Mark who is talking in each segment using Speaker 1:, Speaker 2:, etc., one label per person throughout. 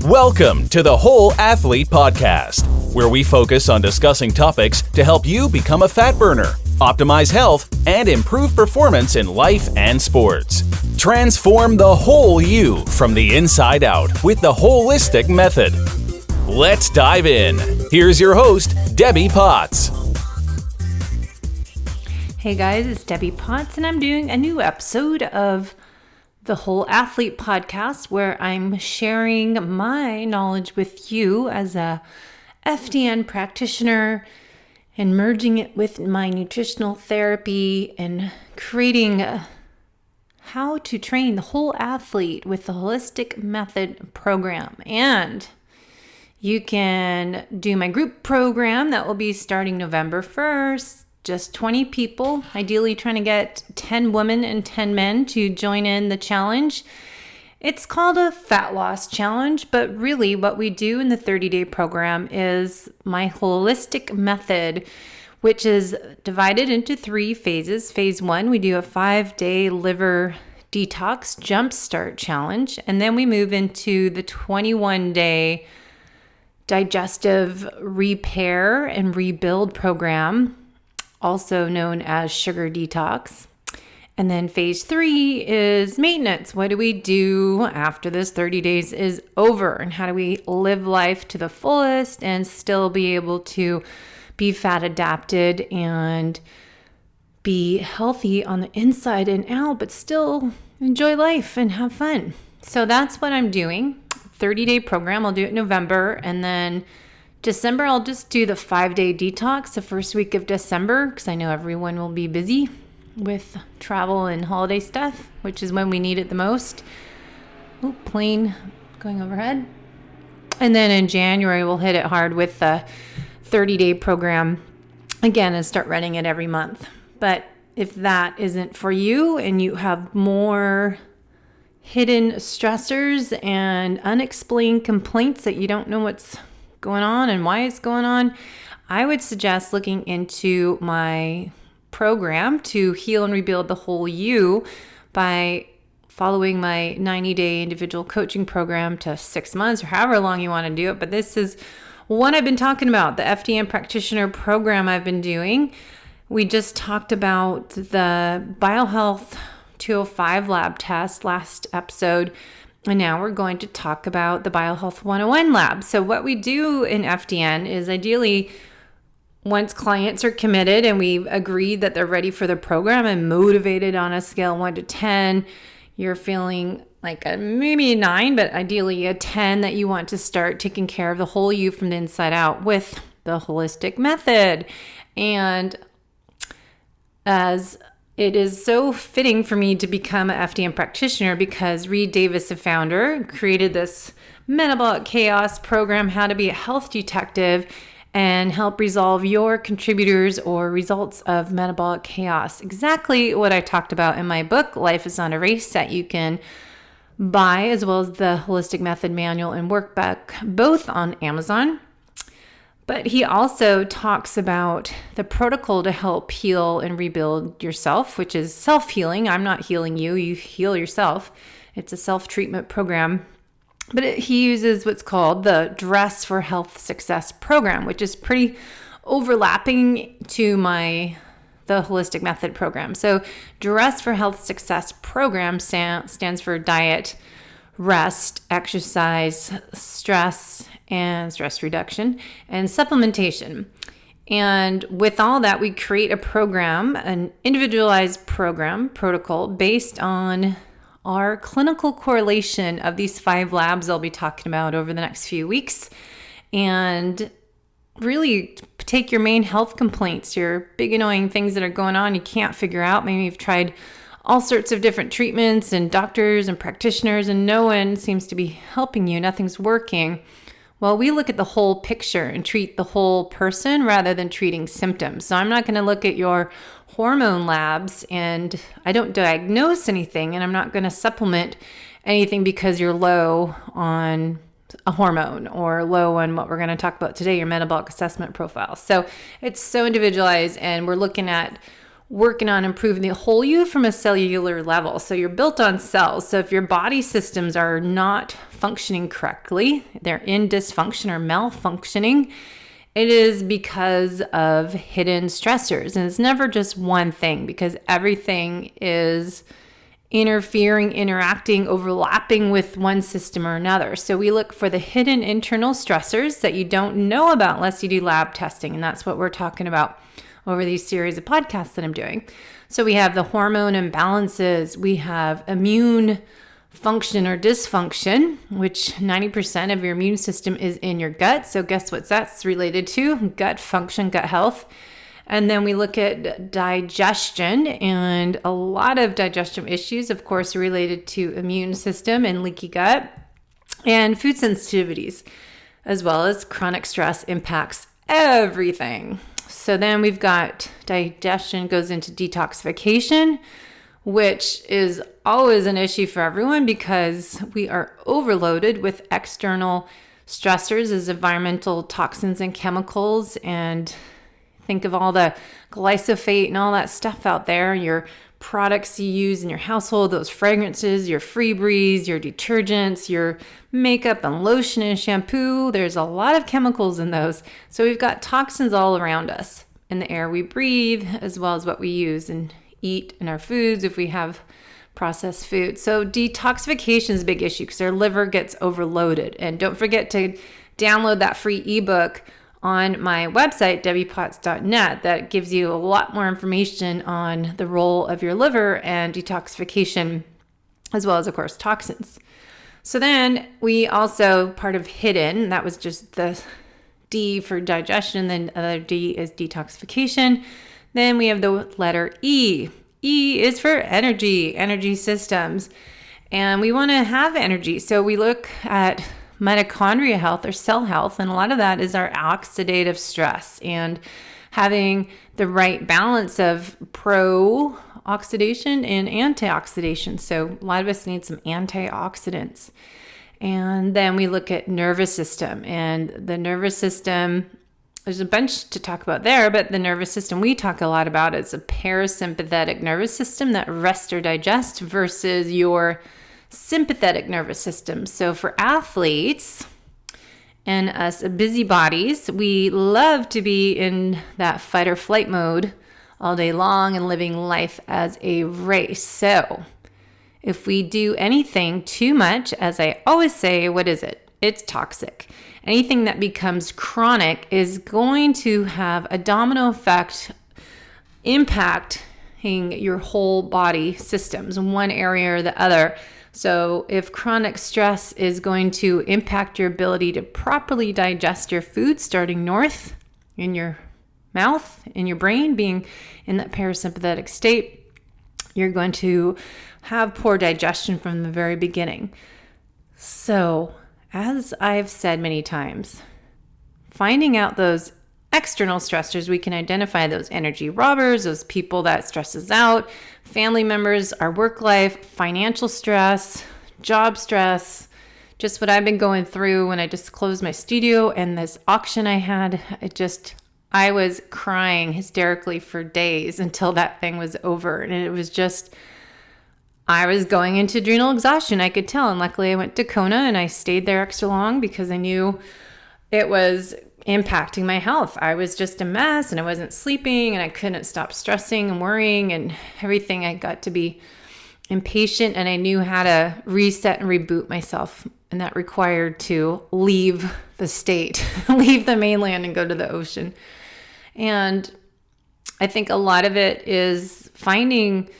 Speaker 1: Welcome to the Whole Athlete Podcast, where we focus on discussing topics to help you become a fat burner, optimize health, and improve performance in life and sports. Transform the whole you from the inside out with the holistic method. Let's dive in. Here's your host, Debbie Potts.
Speaker 2: Hey guys, it's Debbie Potts, and I'm doing a new episode of the Whole Athlete Podcast where I'm sharing my knowledge with you as a FDN practitioner and merging it with my nutritional therapy and creating how to train the whole athlete with the holistic method program. And you can do my group program that will be starting November 1st. Just 20 people, ideally trying to get 10 women and 10 men to join in the challenge. It's called a fat loss challenge, but really what we do in the 30-day program is my holistic method, which is divided into 3 phases. Phase 1, we do a 5-day liver detox jumpstart challenge, and then we move into the 21-day digestive repair and rebuild program, also known as sugar detox. And then phase 3 is maintenance. What do we do after this 30 days is over? And how do we live life to the fullest and still be able to be fat adapted and be healthy on the inside and out, but still enjoy life and have fun? So that's what I'm doing. 30-day program. I'll do it in November, and then December, I'll just do the 5-day detox the first week of December because I know everyone will be busy with travel and holiday stuff, which is when we need it the most. Oh, plane going overhead. And then in January, we'll hit it hard with the 30-day program again and start running it every month. But if that isn't for you and you have more hidden stressors and unexplained complaints that you don't know what's going on and why it's going on, I would suggest looking into my program to heal and rebuild the whole you by following my 90-day individual coaching program to 6 months or however long you want to do it. But this is one I've been talking about, the FDN practitioner program I've been doing. We just talked about the Biohealth 205 lab test last episode. And now we're going to talk about the Biohealth 101 lab. So what we do in FDN is ideally once clients are committed and we've agreed that they're ready for the program and motivated on a scale 1 to 10, you're feeling like maybe a 9, but ideally a 10 that you want to start taking care of the whole you from the inside out with the holistic method. And as it is so fitting for me to become an FDN practitioner because Reed Davis, the founder, created this Metabolic Chaos program, how to be a health detective and help resolve your contributors or results of metabolic chaos. Exactly what I talked about in my book, Life is Not a Race, that you can buy, as well as the Holistic Method Manual and Workbook, both on Amazon. But he also talks about the protocol to help heal and rebuild yourself, which is self-healing. I'm not healing you, you heal yourself. It's a self-treatment program. But he uses what's called the Dress for Health Success program, which is pretty overlapping to the Holistic Method program. So Dress for Health Success program stands for diet, rest, exercise, stress, and stress reduction, and supplementation. And with all that, we create a program, an individualized program protocol based on our clinical correlation of these 5 labs I'll be talking about over the next few weeks. And really take your main health complaints, your big annoying things that are going on you can't figure out. Maybe you've tried all sorts of different treatments and doctors and practitioners and no one seems to be helping you. Nothing's working. Well, we look at the whole picture and treat the whole person rather than treating symptoms. So I'm not going to look at your hormone labs and I don't diagnose anything, and I'm not going to supplement anything because you're low on a hormone or low on what we're going to talk about today, your metabolic assessment profile. So it's so individualized, and we're looking at working on improving the whole you from a cellular level. So you're built on cells. So if your body systems are not functioning correctly, they're in dysfunction or malfunctioning, it is because of hidden stressors. And it's never just one thing, because everything is interacting, overlapping with one system or another. So we look for the hidden internal stressors that you don't know about unless you do lab testing. And that's what we're talking about over these series of podcasts that I'm doing. So we have the hormone imbalances, we have immune function or dysfunction, which 90% of your immune system is in your gut. So guess what that's related to? Gut function, gut health. And then we look at digestion, and a lot of digestion issues, of course, are related to immune system and leaky gut, and food sensitivities, as well as chronic stress impacts everything. So then we've got digestion goes into detoxification, which is always an issue for everyone because we are overloaded with external stressors as environmental toxins and chemicals. And think of all the glyphosate and all that stuff out there, your products you use in your household, those fragrances, your Febreze, your detergents, your makeup and lotion and shampoo. There's a lot of chemicals in those. So we've got toxins all around us in the air we breathe, as well as what we use and eat in our foods if we have processed food. So detoxification is a big issue because our liver gets overloaded. And don't forget to download that free ebook on my website, debbiepotts.net, that gives you a lot more information on the role of your liver and detoxification, as well as, of course, toxins. So then we also, part of hidden, that was just the D for digestion, then the other D is detoxification. Then we have the letter E. E is for energy systems. And we want to have energy. So we look at mitochondria health or cell health, and a lot of that is our oxidative stress and having the right balance of pro-oxidation and antioxidation. So a lot of us need some antioxidants. And then we look at nervous system, and the nervous system, there's a bunch to talk about there, but the nervous system we talk a lot about is a parasympathetic nervous system that rests or digests versus your sympathetic nervous system. So for athletes and us busybodies, we love to be in that fight or flight mode all day long and living life as a race. So if we do anything too much, as I always say, what is it? It's toxic. Anything that becomes chronic is going to have a domino effect, impacting your whole body systems in one area or the other. So if chronic stress is going to impact your ability to properly digest your food, starting north in your mouth, in your brain, being in that parasympathetic state, you're going to have poor digestion from the very beginning. So as I've said many times, finding out those external stressors, we can identify those energy robbers, those people that stress us out, family members, our work life, financial stress, job stress, just what I've been going through when I just closed my studio and this auction I had. I was crying hysterically for days until that thing was over. And it was just, I was going into adrenal exhaustion, I could tell. And luckily I went to Kona and I stayed there extra long because I knew it was impacting my health. I was just a mess and I wasn't sleeping and I couldn't stop stressing and worrying and everything. I got to be impatient and I knew how to reset and reboot myself. And that required to leave the state, leave the mainland and go to the ocean. And I think a lot of it is finding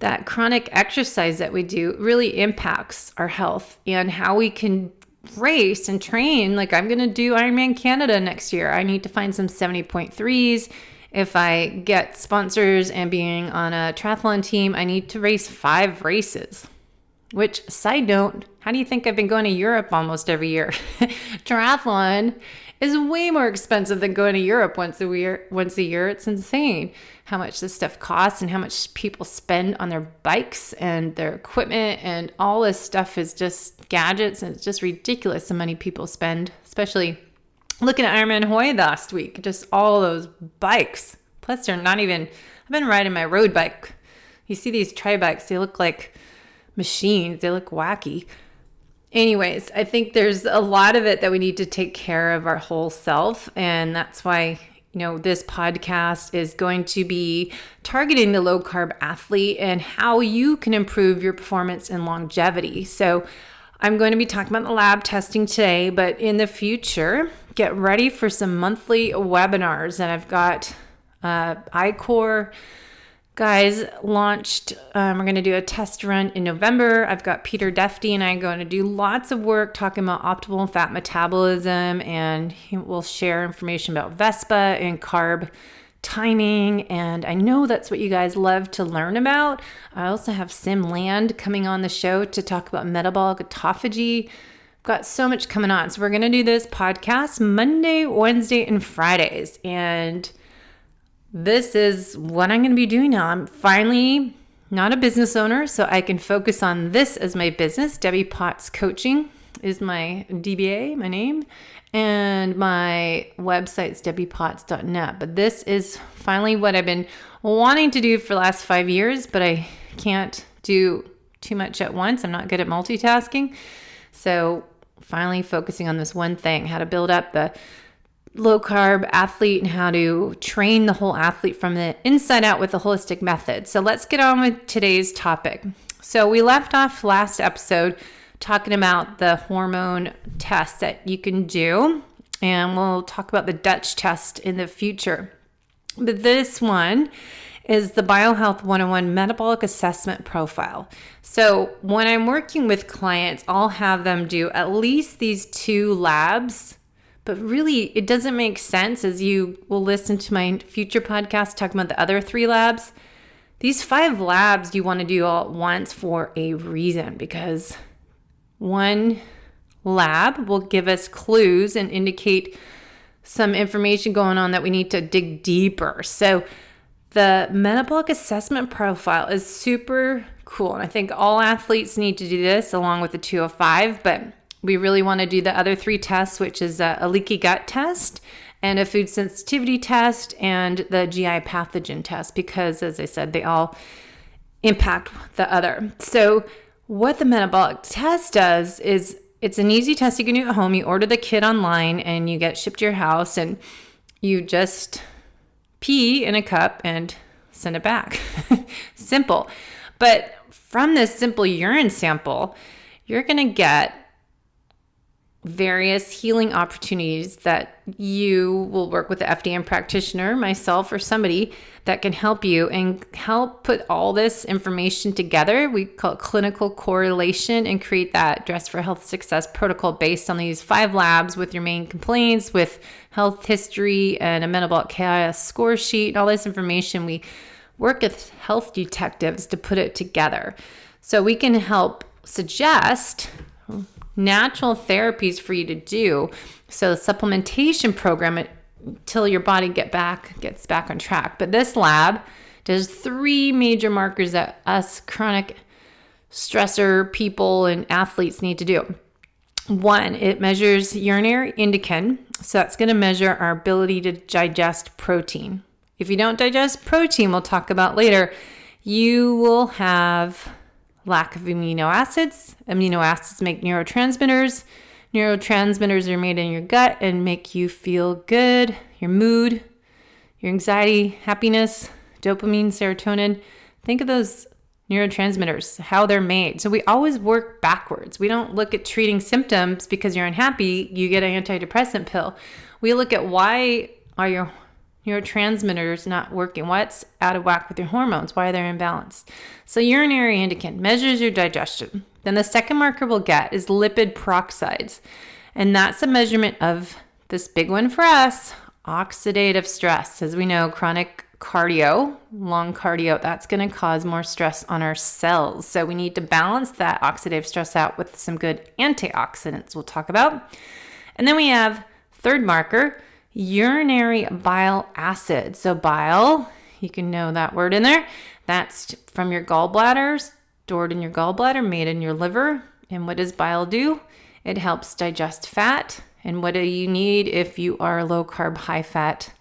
Speaker 2: that chronic exercise that we do really impacts our health and how we can race and train. Like I'm going to do Ironman Canada next year. I need to find some 70.3s. If I get sponsors and being on a triathlon team, I need to race 5 races. Which, side note, how do you think I've been going to Europe almost every year? Triathlon is way more expensive than going to Europe once a year. It's insane how much this stuff costs and how much people spend on their bikes and their equipment, and all this stuff is just gadgets, and it's just ridiculous the money people spend, especially looking at Ironman Hawaii last week, just all those bikes. Plus they're not even I've been riding my road bike. You see these tri-bikes, they look like machines. They look wacky. Anyways, I think there's a lot of it that we need to take care of our whole self. And that's why, this podcast is going to be targeting the low carb athlete and how you can improve your performance and longevity. So I'm going to be talking about the lab testing today, but in the future, get ready for some monthly webinars. And I've got iCore guys launched. We're going to do a test run in November. I've got Peter Defty and I going to do lots of work talking about optimal fat metabolism, and we'll share information about Vespa and carb timing. And I know that's what you guys love to learn about. I also have Sim Land coming on the show to talk about metabolic autophagy. I've got so much coming on. So we're going to do this podcast Monday, Wednesday, and Fridays. And this is what I'm going to be doing now. I'm finally not a business owner, so I can focus on this as my business. Debbie Potts Coaching is my DBA, my name, and my website's debbiepotts.net. But this is finally what I've been wanting to do for the last 5 years, but I can't do too much at once. I'm not good at multitasking. So finally focusing on this one thing, how to build up the low carb athlete and how to train the whole athlete from the inside out with a holistic method. So let's get on with today's topic. So we left off last episode talking about the hormone tests that you can do, and we'll talk about the Dutch test in the future. But this one is the Biohealth 101 Metabolic Assessment Profile. So when I'm working with clients, I'll have them do at least these 2 labs. But really, it doesn't make sense, as you will listen to my future podcast talking about the other 3 labs. These 5 labs you want to do all at once for a reason, because one lab will give us clues and indicate some information going on that we need to dig deeper. So the Metabolic Assessment Profile is super cool. And I think all athletes need to do this along with the 205, but we really want to do the other 3 tests, which is a leaky gut test and a food sensitivity test and the GI pathogen test, because as I said, they all impact the other. So what the metabolic test does is it's an easy test you can do at home. You order the kit online and you get shipped to your house, and you just pee in a cup and send it back. Simple. But from this simple urine sample, you're going to get various healing opportunities that you will work with the FDN practitioner, myself, or somebody that can help you and help put all this information together. We call it clinical correlation, and create that Dress for Health Success protocol based on these 5 labs with your main complaints, with health history and a metabolic chaos score sheet and all this information. We work with health detectives to put it together. So we can help suggest natural therapies for you to do. So the supplementation program until your body gets back on track. But this lab does 3 major markers that us chronic stressor people and athletes need to do. 1, it measures urinary indican. So that's going to measure our ability to digest protein. If you don't digest protein, we'll talk about later, you will have lack of amino acids. Amino acids make neurotransmitters. Neurotransmitters are made in your gut and make you feel good, your mood, your anxiety, happiness, dopamine, serotonin. Think of those neurotransmitters, how they're made. So we always work backwards. We don't look at treating symptoms because you're unhappy, you get an antidepressant pill. We look at why are your neurotransmitters not working? What's out of whack with your hormones? Why are they imbalanced? So urinary indican measures your digestion. Then the second marker we'll get is lipid peroxides. And that's a measurement of this big one for us, oxidative stress. As we know, chronic cardio, long cardio, that's going to cause more stress on our cells. So we need to balance that oxidative stress out with some good antioxidants we'll talk about. And then we have third marker, urinary bile acid. So bile, you can know that word in there. That's from your gallbladder, stored in your gallbladder, made in your liver. And what does bile do? It helps digest fat. And what do you need if you are a low carb, high fat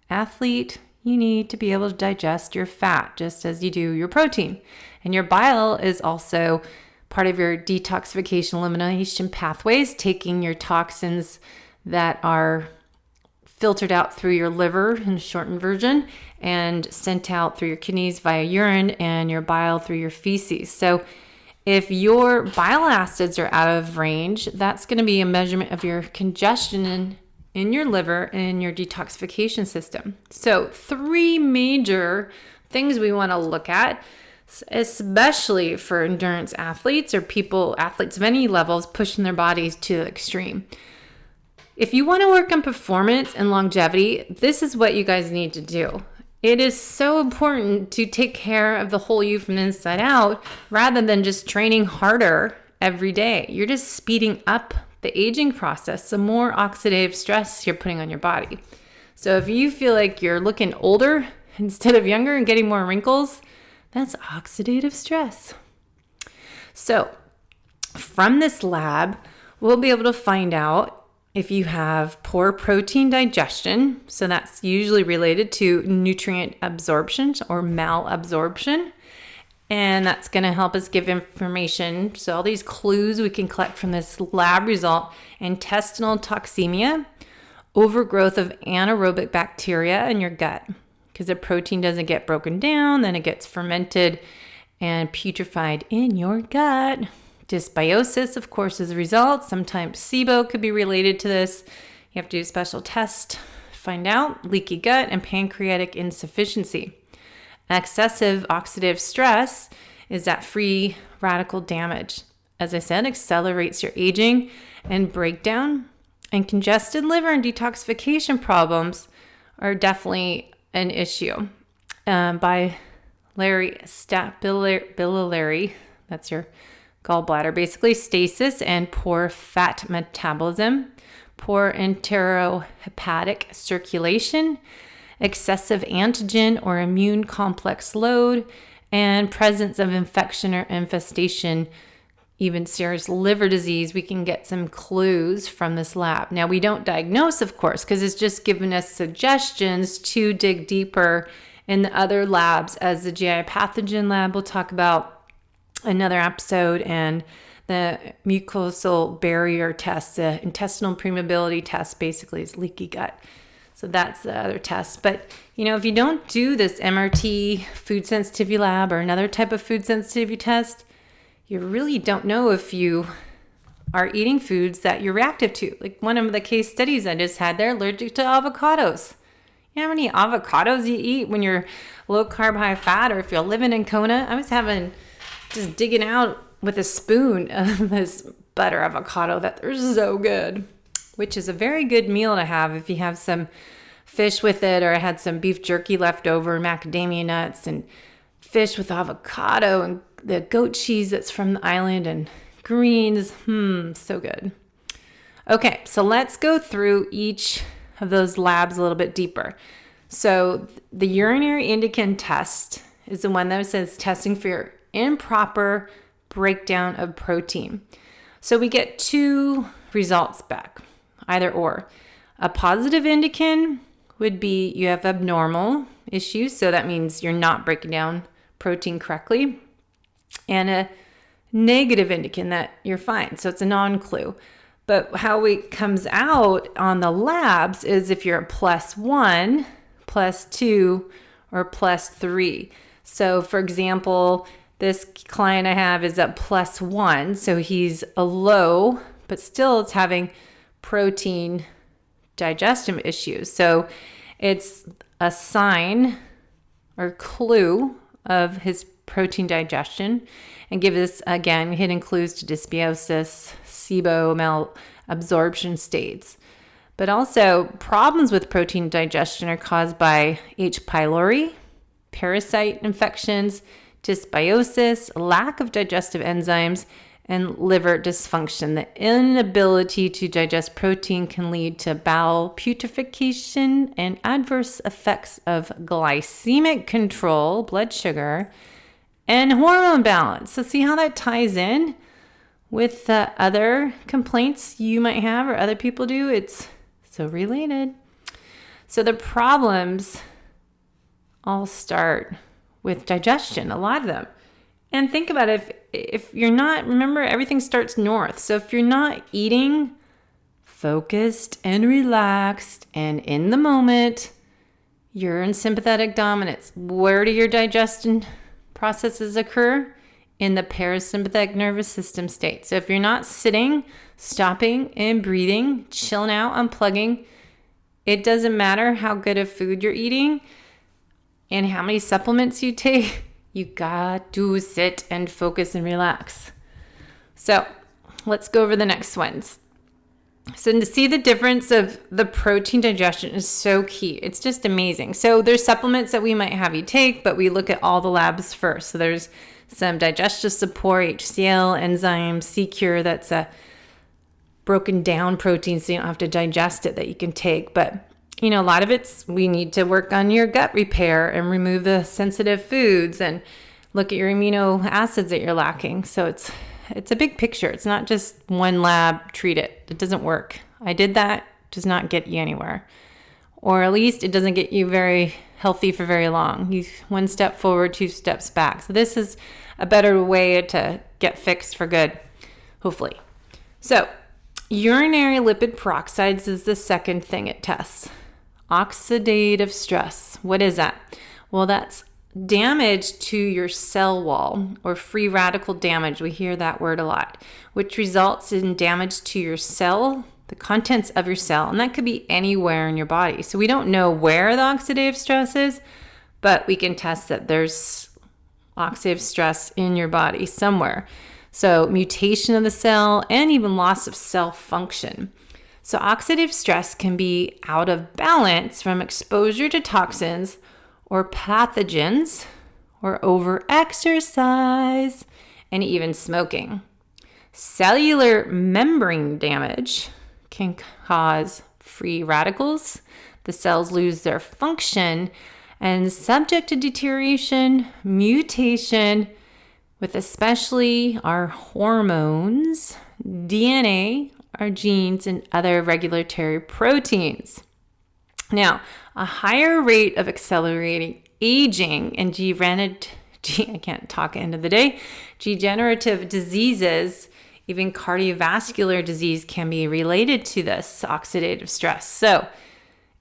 Speaker 2: athlete? you need to be able to digest your fat just as you do your protein. And your bile is also part of your detoxification elimination pathways, taking your toxins that are filtered out through your liver in a shortened version and sent out through your kidneys via urine, and your bile through your feces. So if your bile acids are out of range, that's going to be a measurement of your congestion in your liver and your detoxification system. So 3 major things we want to look at, especially for endurance athletes or athletes of any levels pushing their bodies to the extreme. If you want to work on performance and longevity, this is what you guys need to do. It is so important to take care of the whole you from the inside out rather than just training harder every day. You're just speeding up the aging process, the more oxidative stress you're putting on your body. So if you feel like you're looking older instead of younger and getting more wrinkles, that's oxidative stress. So from this lab, we'll be able to find out if you have poor protein digestion. So that's usually related to nutrient absorption or malabsorption. And that's going to help us give information. So all these clues we can collect from this lab result: intestinal toxemia, overgrowth of anaerobic bacteria in your gut, because the protein doesn't get broken down, then it gets fermented and putrefied in your gut. Dysbiosis, of course, is a result. Sometimes SIBO could be related to this. You have to do a special test to find out. Leaky gut and pancreatic insufficiency. Excessive oxidative stress is that free radical damage. As I said, accelerates your aging and breakdown. And congested liver and detoxification problems are definitely an issue. Biliary, that's your gallbladder, basically, stasis and poor fat metabolism, poor enterohepatic circulation, excessive antigen or immune complex load, and presence of infection or infestation, even serious liver disease. We can get some clues from this lab. Now, we don't diagnose, of course, because it's just giving us suggestions to dig deeper in the other labs, as the GI pathogen lab we'll talk about another episode, and the mucosal barrier test, the intestinal permeability test, basically is leaky gut. So that's the other test. But, if you don't do this MRT food sensitivity lab or another type of food sensitivity test, you really don't know if you are eating foods that you're reactive to. Like one of the case studies I just had, they're allergic to avocados. You know how many avocados you eat when you're low carb, high fat, or if you're living in Kona? I was just digging out with a spoon of this butter avocado that they're so good, which is a very good meal to have if you have some fish with it, or I had some beef jerky left over, macadamia nuts, and fish with avocado and the goat cheese that's from the island and greens. So good. Okay, so let's go through each of those labs a little bit deeper. So the urinary indican test is the one that says testing for your improper breakdown of protein. So we get 2 results back, either or. A positive indican would be you have abnormal issues, so that means you're not breaking down protein correctly. And a negative indican that you're fine, so it's a non-clue. But how it comes out on the labs is if you're a +1, +2, or +3. So for example, this client I have is a +1, so he's a low, but still it's having protein digestion issues. So it's a sign or clue of his protein digestion, and give us, again, hidden clues to dysbiosis, SIBO, malabsorption states. But also, problems with protein digestion are caused by H. pylori, parasite infections, dysbiosis, lack of digestive enzymes, and liver dysfunction. The inability to digest protein can lead to bowel putrefaction and adverse effects of glycemic control, blood sugar, and hormone balance. So see how that ties in with the other complaints you might have or other people do? It's so related. So the problems all start with digestion, a lot of them. And think about it, if you're not, remember, everything starts north. So if you're not eating focused and relaxed and in the moment, you're in sympathetic dominance. Where do your digestion processes occur? In the parasympathetic nervous system state. So if you're not sitting, stopping and breathing, chilling out, unplugging, it doesn't matter how good of food you're eating and how many supplements you take, you got to sit and focus and relax. So let's go over the next ones. So to see the difference of the protein digestion is so key. It's just amazing. So there's supplements that we might have you take, but we look at all the labs first. So there's some digestive support, HCl, enzymes, C-Cure, that's a broken down protein so you don't have to digest it that you can take. But, a lot of it's, we need to work on your gut repair and remove the sensitive foods and look at your amino acids that you're lacking. So it's a big picture. It's not just one lab, treat it. It doesn't work. I did that, does not get you anywhere. Or at least it doesn't get you very healthy for very long. You one step forward, two steps back. So this is a better way to get fixed for good, hopefully. So urinary lipid peroxides is the second thing it tests. Oxidative stress. What is that? Well, that's damage to your cell wall or free radical damage. We hear that word a lot, which results in damage to your cell, the contents of your cell, and that could be anywhere in your body. So we don't know where the oxidative stress is, but we can test that there's oxidative stress in your body somewhere. So mutation of the cell and even loss of cell function. So oxidative stress can be out of balance from exposure to toxins or pathogens or over-exercise and even smoking. Cellular membrane damage can cause free radicals. The cells lose their function and subject to deterioration, mutation, with especially our hormones, DNA, our genes, and other regulatory proteins. Now, a higher rate of accelerating aging and degenerative diseases, even cardiovascular disease, can be related to this oxidative stress. So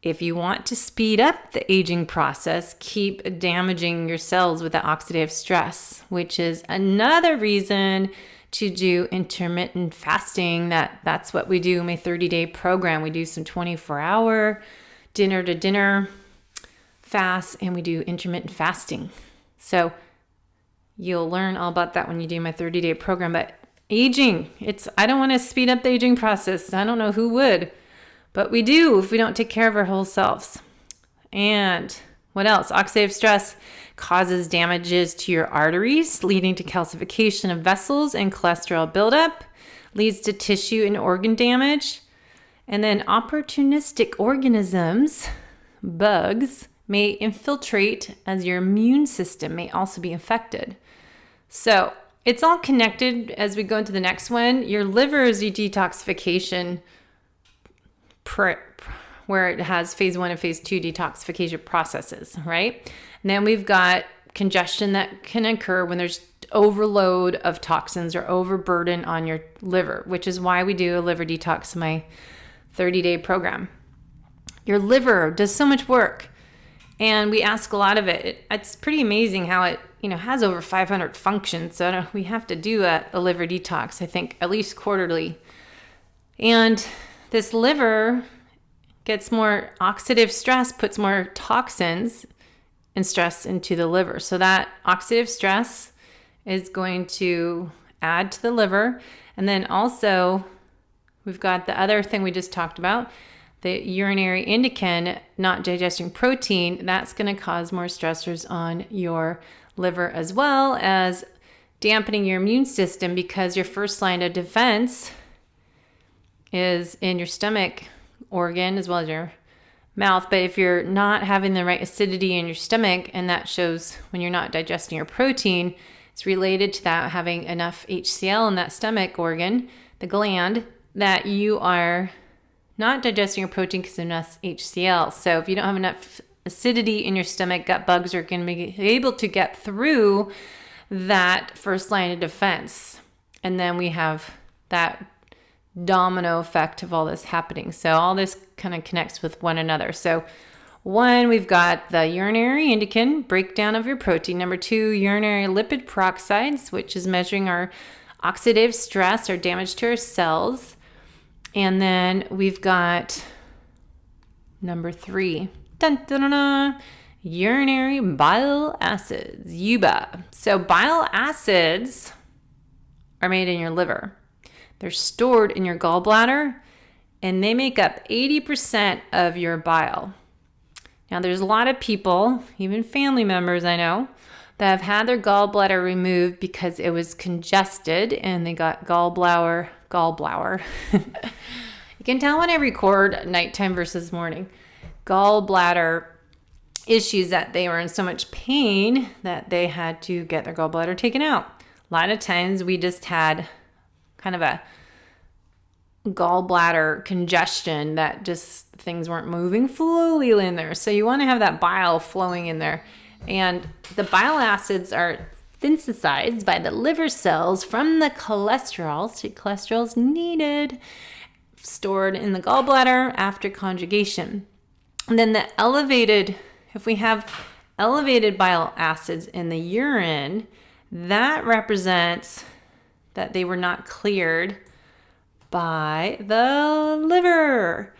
Speaker 2: if you want to speed up the aging process, keep damaging your cells with the oxidative stress, which is another reason to do intermittent fasting. That's what we do in my 30-day program. We do some 24-hour dinner to dinner fast, and we do intermittent fasting. So you'll learn all about that when you do my 30-day program. But aging, I don't want to speed up the aging process. I don't know who would, but we do if we don't take care of our whole selves. And what else? Oxidative stress causes damages to your arteries, leading to calcification of vessels and cholesterol buildup, leads to tissue and organ damage. And then opportunistic organisms, bugs, may infiltrate as your immune system may also be affected. So it's all connected as we go into the next one. Your liver is your detoxification, where it has phase 1 and phase 2 detoxification processes, right? And then we've got congestion that can occur when there's overload of toxins or overburden on your liver, which is why we do a liver detox in my 30-day program. Your liver does so much work, and we ask a lot of it. It's pretty amazing how it has over 500 functions. So we have to do a liver detox, I think, at least quarterly. And this liver gets more oxidative stress, puts more toxins and stress into the liver. So that oxidative stress is going to add to the liver. And then also we've got the other thing we just talked about, the urinary indican, not digesting protein. That's going to cause more stressors on your liver, as well as dampening your immune system, because your first line of defense is in your stomach organ as well as your mouth. But if you're not having the right acidity in your stomach, and that shows when you're not digesting your protein, it's related to that having enough HCl in that stomach organ, the gland, that you are not digesting your protein because of enough HCl. So if you don't have enough acidity in your stomach, gut bugs are going to be able to get through that first line of defense. And then we have that domino effect of all this happening. So all this kind of connects with one another. So one, we've got the urinary indican, breakdown of your protein. Number two, urinary lipid peroxides, which is measuring our oxidative stress or damage to our cells. And then we've got number three, dun, dun, dun, dun, urinary bile acids, Yuba. So bile acids are made in your liver. They're stored in your gallbladder, and they make up 80% of your bile. Now, there's a lot of people, even family members I know, that have had their gallbladder removed because it was congested and they got gallbladder. You can tell when I record nighttime versus morning. Gallbladder issues that they were in so much pain that they had to get their gallbladder taken out. A lot of times we just had kind of a gallbladder congestion that just things weren't moving fully in there. So you want to have that bile flowing in there. And the bile acids are synthesized by the liver cells from the cholesterol. So cholesterol is needed, stored in the gallbladder after conjugation. And then if we have elevated bile acids in the urine, that represents that they were not cleared by the liver.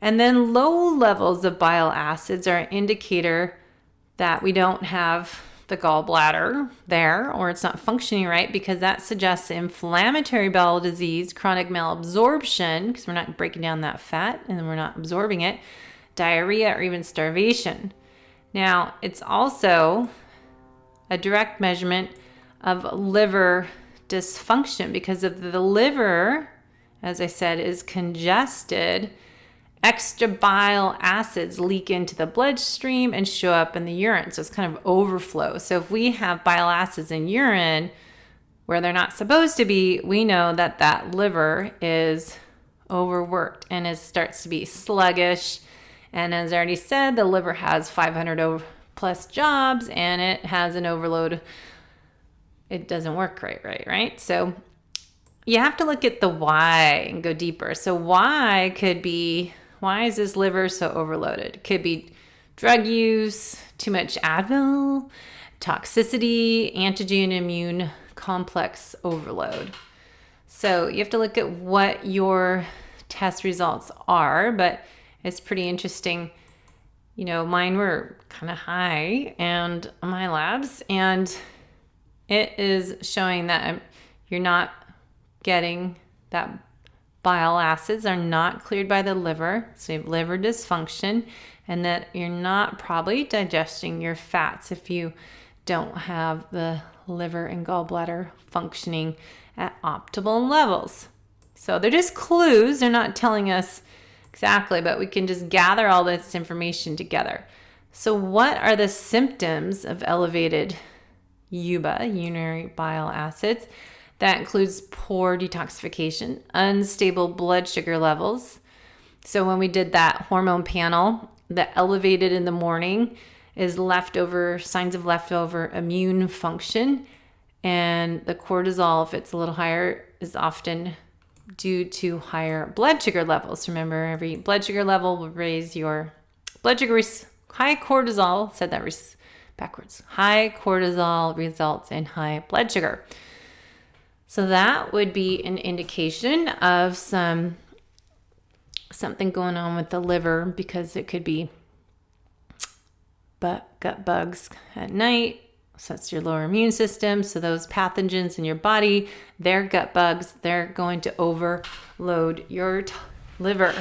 Speaker 2: And then low levels of bile acids are an indicator that we don't have the gallbladder there, or it's not functioning right, because that suggests inflammatory bowel disease, chronic malabsorption, because we're not breaking down that fat and then we're not absorbing it, diarrhea, or even starvation. Now, it's also a direct measurement of liver dysfunction, because if the liver, as I said, is congested, extra bile acids leak into the bloodstream and show up in the urine. So it's kind of overflow. So if we have bile acids in urine where they're not supposed to be, we know that that liver is overworked and it starts to be sluggish. And as I already said, the liver has 500 plus jobs and it has an overload. It doesn't work right? So you have to look at the why and go deeper. So why is this liver so overloaded? It could be drug use, too much Advil, toxicity, antigen immune complex overload. So you have to look at what your test results are, but it's pretty interesting. You know, mine were kind of high and my labs, and it is showing that you're not getting that bile acids are not cleared by the liver, so you have liver dysfunction, and that you're not probably digesting your fats if you don't have the liver and gallbladder functioning at optimal levels. So they're just clues. They're not telling us exactly, but we can just gather all this information together. So what are the symptoms of elevated Yuba, urinary bile acids? That includes poor detoxification, unstable blood sugar levels. So when we did that hormone panel, the elevated in the morning is signs of leftover immune function. And the cortisol, if it's a little higher, is often due to higher blood sugar levels. Remember, every blood sugar level will raise your blood sugar. High cortisol, said that backwards. High cortisol results in high blood sugar. So that would be an indication of something going on with the liver, because it could be gut bugs at night. So that's your lower immune system. So those pathogens in your body, they're gut bugs. They're going to overload your liver.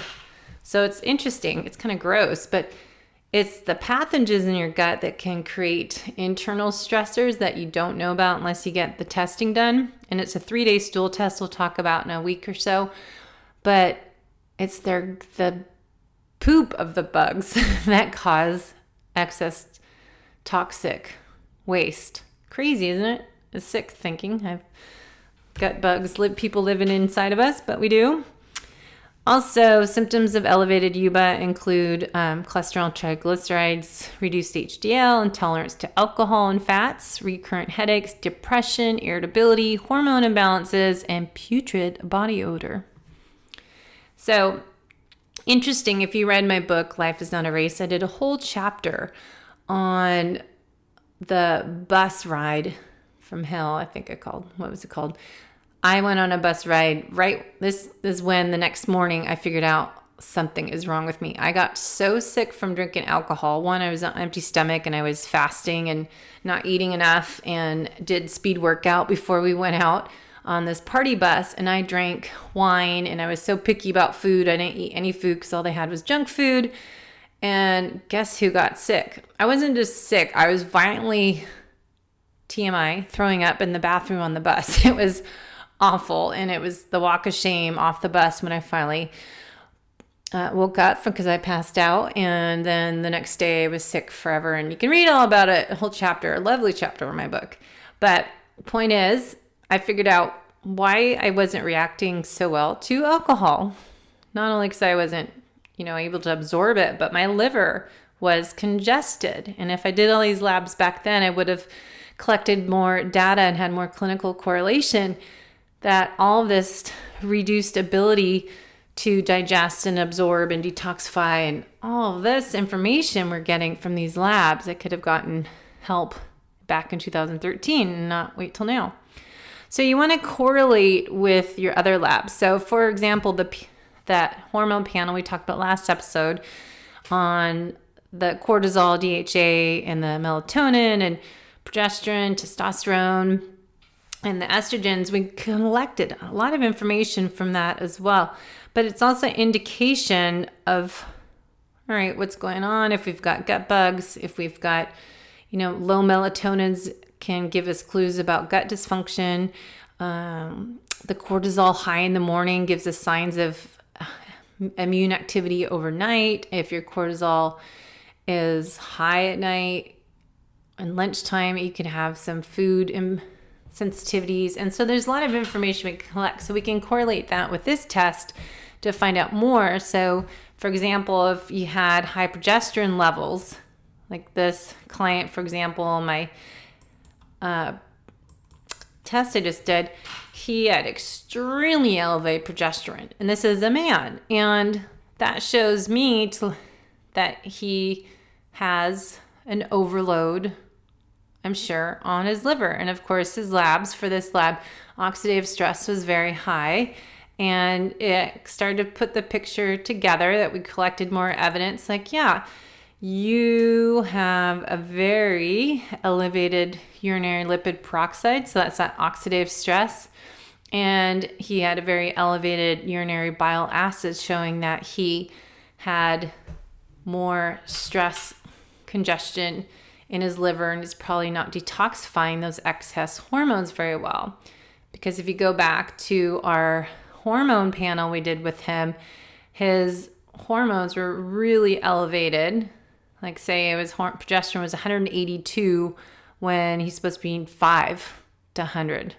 Speaker 2: So it's interesting. It's kind of gross, but it's the pathogens in your gut that can create internal stressors that you don't know about unless you get the testing done. And it's a 3-day stool test we'll talk about in a week or so. But it's the poop of the bugs that cause excess toxic waste. Crazy, isn't it? It's sick thinking. I've gut bugs, people living inside of us, but we do. Also, symptoms of elevated Yuba include cholesterol, triglycerides, reduced HDL, intolerance to alcohol and fats, recurrent headaches, depression, irritability, hormone imbalances, and putrid body odor. So, interesting, if you read my book, Life is Not a Race, I did a whole chapter on the bus ride from hell, I think what was it called? I went on a bus ride, this is when the next morning I figured out something is wrong with me. I got so sick from drinking alcohol. One, I was on an empty stomach and I was fasting and not eating enough and did speed workout before we went out on this party bus, and I drank wine, and I was so picky about food. I didn't eat any food because all they had was junk food. And guess who got sick? I wasn't just sick. I was violently, TMI, throwing up in the bathroom on the bus. It was awful. And it was the walk of shame off the bus when I finally woke up because I passed out. And then the next day I was sick forever. And you can read all about it, a whole chapter, a lovely chapter in my book. But the point is, I figured out why I wasn't reacting so well to alcohol. Not only because I wasn't, able to absorb it, but my liver was congested. And if I did all these labs back then, I would have collected more data and had more clinical correlation that all of this reduced ability to digest and absorb and detoxify and all of this information we're getting from these labs, I could have gotten help back in 2013 and not wait till now. So you want to correlate with your other labs. So for example, that hormone panel we talked about last episode on the cortisol, DHA, and the melatonin and progesterone, testosterone, and the estrogens, we collected a lot of information from that as well. But it's also indication of, all right, what's going on if we've got gut bugs, if we've got, low melatonins can give us clues about gut dysfunction. The cortisol high in the morning gives us signs of immune activity overnight. If your cortisol is high at night and lunchtime, you can have some food sensitivities. And so there's a lot of information we can collect. So we can correlate that with this test to find out more. So for example, if you had high progesterone levels, like this client, for example, my test I just did, he had extremely elevated progesterone, and this is a man, and that shows me that he has an overload, I'm sure, on his liver. And of course his labs for this lab, oxidative stress was very high, and it started to put the picture together that we collected more evidence like, yeah, you have a very elevated urinary lipid peroxide, so that's that oxidative stress. And he had a very elevated urinary bile acids, showing that he had more stress, congestion in his liver, and is probably not detoxifying those excess hormones very well. Because if you go back to our hormone panel we did with him, his hormones were really elevated. Like say it was progesterone was 182 when he's supposed to be 5 to 100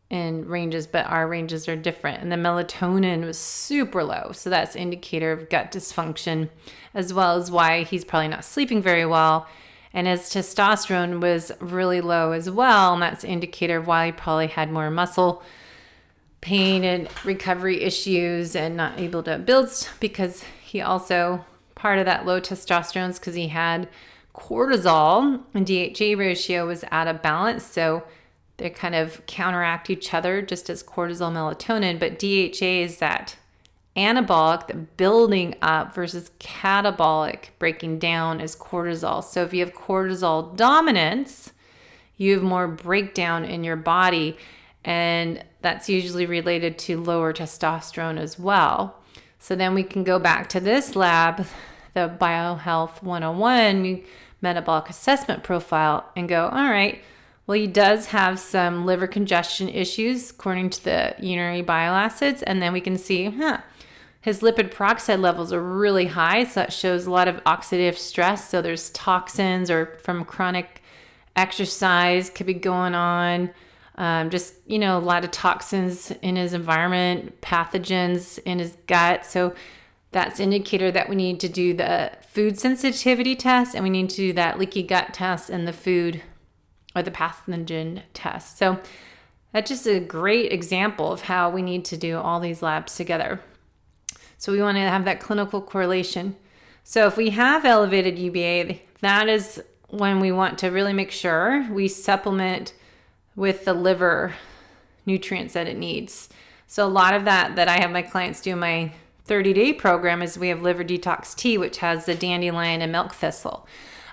Speaker 2: in ranges, but our ranges are different. And the melatonin was super low. So that's an indicator of gut dysfunction, as well as why he's probably not sleeping very well. And his testosterone was really low as well. And that's an indicator of why he probably had more muscle pain and recovery issues and not able to build, because he also, part of that low testosterone is because he had cortisol and DHA ratio was out of balance. So they kind of counteract each other, just as cortisol, melatonin. But DHA is that anabolic, the building up, versus catabolic, breaking down, is cortisol. So if you have cortisol dominance, you have more breakdown in your body. And that's usually related to lower testosterone as well. So then we can go back to this lab, the Biohealth 101 Metabolic Assessment profile, and go, all right, well, he does have some liver congestion issues according to the urinary bile acids. And then we can see, his lipid peroxide levels are really high. So that shows a lot of oxidative stress. So there's toxins or from chronic exercise could be going on. Just, a lot of toxins in his environment, pathogens in his gut. So that's indicator that we need to do the food sensitivity test, and we need to do that leaky gut test and the food or the pathogen test. So that's just a great example of how we need to do all these labs together. So we want to have that clinical correlation. So if we have elevated UBA, that is when we want to really make sure we supplement with the liver nutrients that it needs. So a lot of that I have my clients do in my 30-day program is we have liver detox tea, which has the dandelion and milk thistle.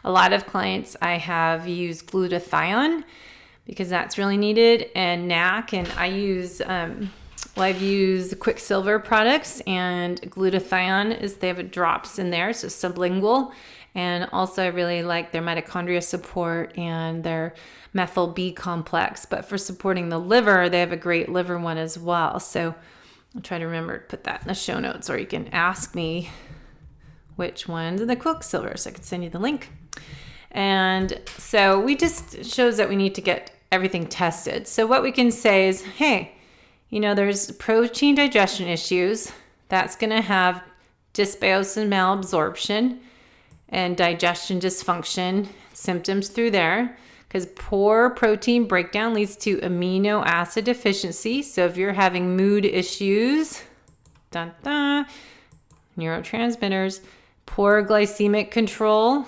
Speaker 2: A lot of clients I have use glutathione because that's really needed, and NAC, and I've used Quicksilver products, and glutathione they have drops in there, so sublingual. And also I really like their mitochondria support and their methyl B complex. But for supporting the liver, they have a great liver one as well. So I'll try to remember to put that in the show notes, or you can ask me which one's the Quicksilver, so I can send you the link. And so we just shows that we need to get everything tested. So what we can say is, hey, there's protein digestion issues. That's going to have dysbiosis malabsorption and digestion dysfunction symptoms through there, because poor protein breakdown leads to amino acid deficiency. So if you're having mood issues, neurotransmitters, poor glycemic control,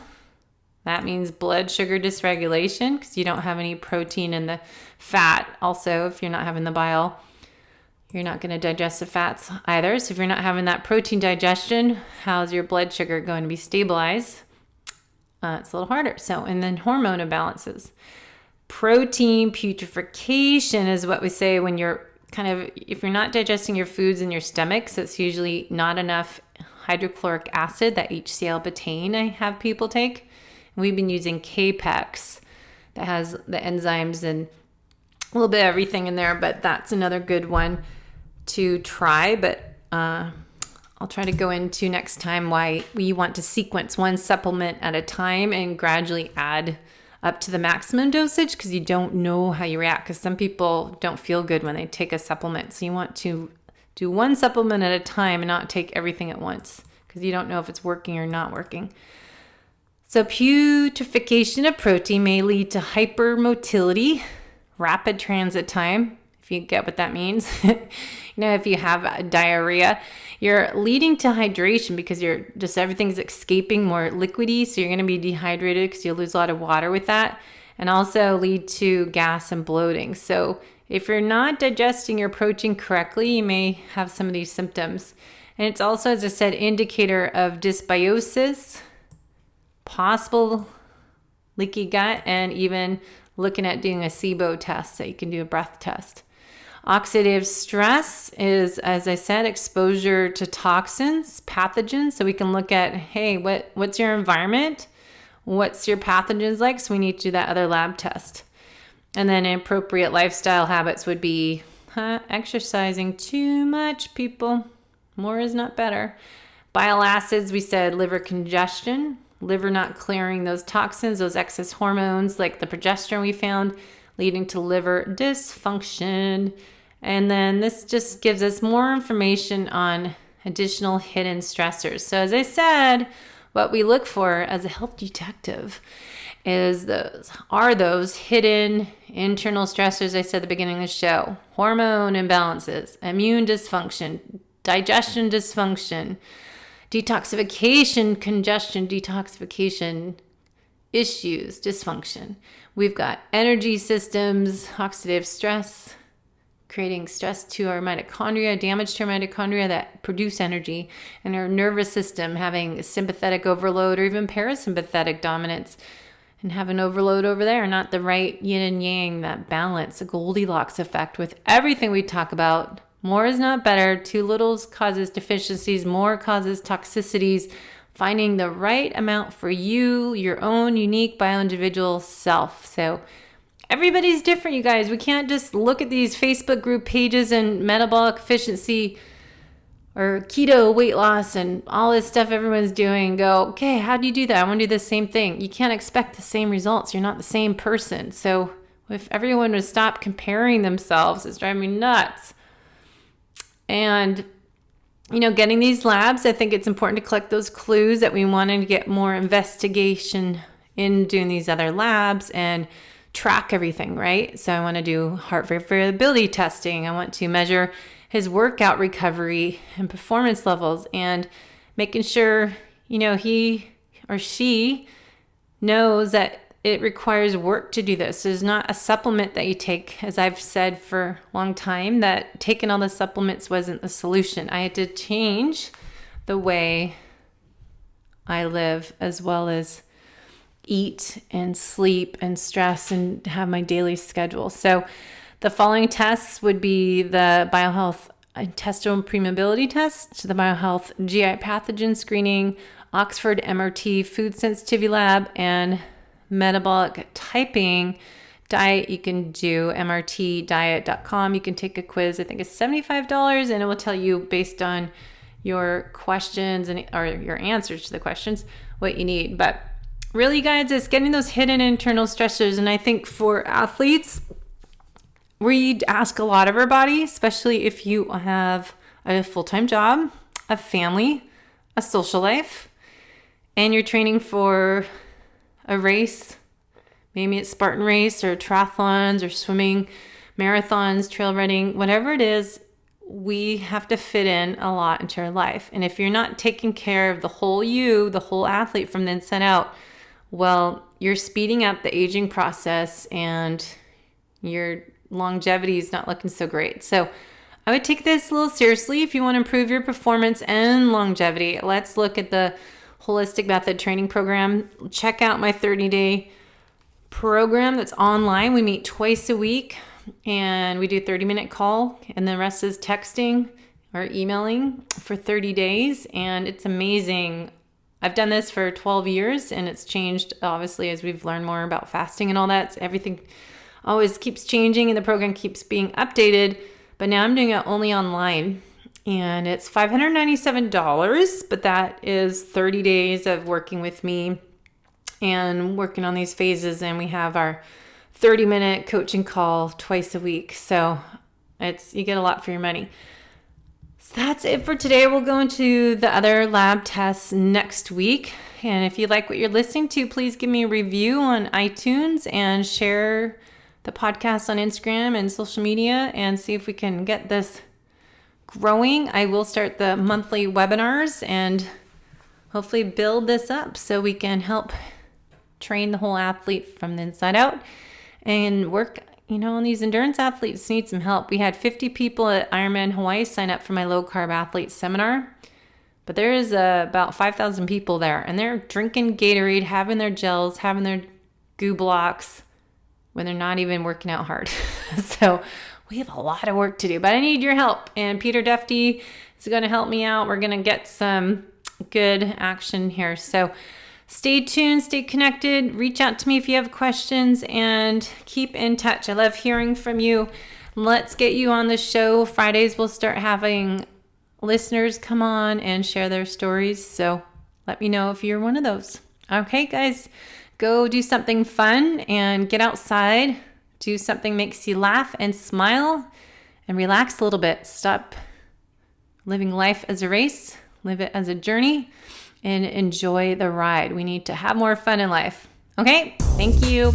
Speaker 2: that means blood sugar dysregulation because you don't have any protein in the fat. Also, if you're not having the bile, you're not going to digest the fats either. So if you're not having that protein digestion, how's your blood sugar going to be stabilized? It's a little harder. So, and then hormone imbalances. Protein putrefaction is what we say when you're if you're not digesting your foods in your stomach, so it's usually not enough hydrochloric acid, that HCl betaine I have people take. We've been using Capex that has the enzymes and a little bit of everything in there, but that's another good one to try. But I'll try to go into next time why we want to sequence one supplement at a time and gradually add up to the maximum dosage, because you don't know how you react, because some people don't feel good when they take a supplement. So you want to do one supplement at a time and not take everything at once, because you don't know if it's working or not working. So putrefaction of protein may lead to hypermotility, rapid transit time, if you get what that means. If you have diarrhea, you're leading to hydration because everything's escaping more liquidy. So you're going to be dehydrated because you'll lose a lot of water with that, and also lead to gas and bloating. So if you're not digesting your protein correctly, you may have some of these symptoms. And it's also, as I said, indicator of dysbiosis, possible leaky gut, and even looking at doing a SIBO test, so you can do a breath test. Oxidative stress is, as I said, exposure to toxins, pathogens. So we can look at, hey, what's your environment? What's your pathogens like? So we need to do that other lab test. And then inappropriate lifestyle habits would be exercising too much, people. More is not better. Bile acids, we said liver congestion, liver not clearing those toxins, those excess hormones like the progesterone we found, leading to liver dysfunction. And then this just gives us more information on additional hidden stressors. So as I said, what we look for as a health detective is those hidden internal stressors I said at the beginning of the show. Hormone imbalances, immune dysfunction, digestion dysfunction, detoxification, congestion, detoxification issues, dysfunction. We've got energy systems, oxidative stress, creating stress to our mitochondria, damage to our mitochondria that produce energy, and our nervous system having sympathetic overload or even parasympathetic dominance, and have an overload over there, not the right yin and yang, that balance, a Goldilocks effect with everything we talk about. More is not better. Too little causes deficiencies. More causes toxicities. Finding the right amount for you, your own unique bio-individual self. So everybody's different, you guys. We can't just look at these Facebook group pages and metabolic efficiency or keto weight loss and all this stuff everyone's doing and go, okay, how do you do that? I want to do the same thing. You can't expect the same results. You're not the same person. So If everyone would stop comparing themselves, it's driving me nuts. And, getting these labs, I think it's important to collect those clues that we want to get more investigation in doing these other labs and track everything, right? So I want to do heart rate variability testing. I want to measure his workout recovery and performance levels, and making sure, he or she knows that it requires work to do this. There's not a supplement that you take, as I've said for a long time, that taking all the supplements wasn't the solution. I had to change the way I live, as well as eat and sleep and stress and have my daily schedule. So the following tests would be the Biohealth Intestinal Permeability Test, the Biohealth GI Pathogen Screening, Oxford MRT Food Sensitivity Lab, and Metabolic Typing Diet. You can do mrtdiet.com. You can take a quiz. I think it's $75, and it will tell you based on your questions or your answers to the questions what you need. But really, guys, it's getting those hidden internal stressors. And I think for athletes, we ask a lot of our body, especially if you have a full-time job, a family, a social life, and you're training for a race. Maybe it's Spartan race or triathlons or swimming, marathons, trail running, whatever it is. We have to fit in a lot into our life. And if you're not taking care of the whole you, the whole athlete from the inside out, well, you're speeding up the aging process and your longevity is not looking so great. So I would take this a little seriously if you want to improve your performance and longevity. Let's look at the Holistic Method Training Program. Check out my 30-day program that's online. We meet twice a week and we do a 30-minute call, and the rest is texting or emailing for 30 days. And it's amazing. I've done this for 12 years and it's changed, obviously, as we've learned more about fasting and all that. So everything always keeps changing and the program keeps being updated. But now I'm doing it only online, and it's $597, but that is 30 days of working with me and working on these phases. And we have our 30-minute coaching call twice a week. So you get a lot for your money. So that's it for today. We'll go into the other lab tests next week. And if you like what you're listening to, please give me a review on iTunes and share the podcast on Instagram and social media, and see if we can get this growing. I will start the monthly webinars and hopefully build this up so we can help train the whole athlete from the inside out and work, on these endurance athletes need some help. We had 50 people at Ironman Hawaii sign up for my low carb athlete seminar, but there is about 5,000 people there, and they're drinking Gatorade, having their gels, having their goo blocks when they're not even working out hard. So we have a lot of work to do, but I need your help. And Peter Defty is going to help me out. We're going to get some good action here. So stay tuned, stay connected, reach out to me if you have questions, and keep in touch. I love hearing from you. Let's get you on the show. Fridays we'll start having listeners come on and share their stories. So let me know if you're one of those. Okay, guys. Go do something fun and get outside. Do something makes you laugh and smile and relax a little bit. Stop living life as a race. Live it as a journey and enjoy the ride. We need to have more fun in life. Okay? Thank you.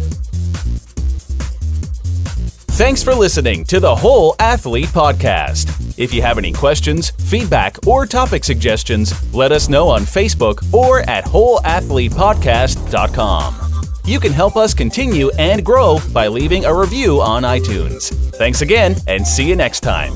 Speaker 1: Thanks for listening to the Whole Athlete Podcast. If you have any questions, feedback, or topic suggestions, let us know on Facebook or at wholeathletepodcast.com. You can help us continue and grow by leaving a review on iTunes. Thanks again, and see you next time.